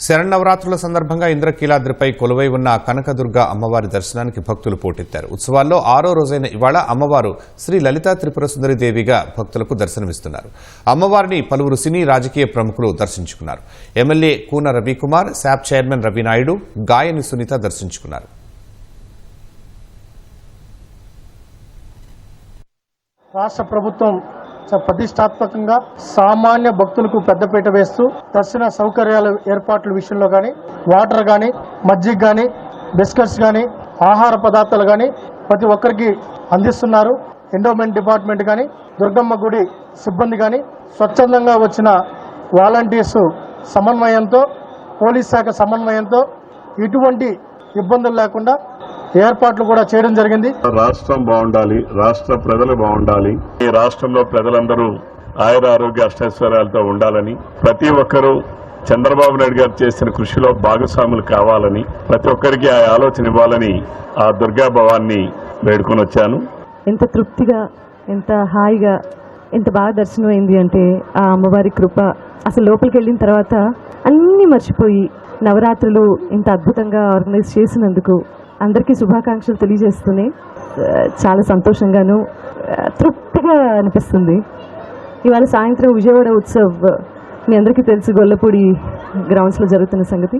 శరన్నవరాత్రుల సందర్భంగా ఇంద్రకీలాద్రిపై కొలువై ఉన్న కనకదుర్గ అమ్మవారి దర్శనానికి భక్తులు పోటెత్తారు. ఉత్సవాల్లో 6వ రోజైన ఇవాళ అమ్మవారు శ్రీ లలితా త్రిపుర సుందరి దేవిగా భక్తులకు దర్శనమిస్తున్నారు. అమ్మవారిని పలువురు సినీ రాజకీయ ప్రముఖులు దర్శించుకున్నారు. ఎమ్మెల్యే కూన రవికుమార్, శాప్ చైర్మన్ రవినాయుడు, గాయని సునీత దర్శించుకున్నారు. రాష్ట్ర ప్రభుత్వం ప్రతిష్టాత్మకంగా సామాన్య భక్తులకు పెద్దపీట వేస్తూ దర్శన సౌకర్యాల ఏర్పాట్ల విషయంలో కానీ, వాటర్ కానీ, మజ్జిగ కానీ, బిస్కెట్స్ కానీ, ఆహార పదార్థాలు కానీ ప్రతి ఒక్కరికి అందిస్తున్నారు. ఎండోమెంట్ డిపార్ట్మెంట్ కానీ, దుర్గమ్మ గుడి సిబ్బంది కానీ, స్వచ్ఛందంగా వచ్చిన వాలంటీర్స్ సమన్వయంతో, పోలీస్ శాఖ సమన్వయంతో ఎటువంటి ఇబ్బందులు లేకుండా ఏర్పాట్లు కూడా చేయడం జరిగింది. రాష్ట్రం బాగుండాలి, రాష్ట్ర ప్రజలు బాగుండాలి, ఈ రాష్ట్రంలో ప్రజలందరూ ఆయుర ఆరోగ్య అష్టైశ్వర్యాలతో ఉండాలని, ప్రతి ఒక్కరూ చంద్రబాబు నాయుడు గారు చేసిన కృషిలో భాగస్వాములు కావాలని, ప్రతి ఒక్కరికి ఆ ఆలోచన ఇవ్వాలని ఆ దుర్గా భవాన్ని వేడుకొని వచ్చాను. ఎంత తృప్తిగా, ఎంత హాయిగా, ఎంత బాగా దర్శనం అయింది అంటే ఆ అమ్మవారి కృప. అసలు లోపలికి వెళ్ళిన తర్వాత అన్నీ మర్చిపోయి నవరాత్రులు ఇంత అద్భుతంగా ఆర్గనైజ్ చేసినందుకు అందరికీ శుభాకాంక్షలు తెలియజేస్తూనే చాలా సంతోషంగాను తృప్తిగా అనిపిస్తుంది. ఇవాళ సాయంత్రం విజయవాడ ఉత్సవ్ మీ అందరికీ తెలుసు, గొల్లపూడి గ్రౌండ్స్లో జరుగుతున్న సంగతి.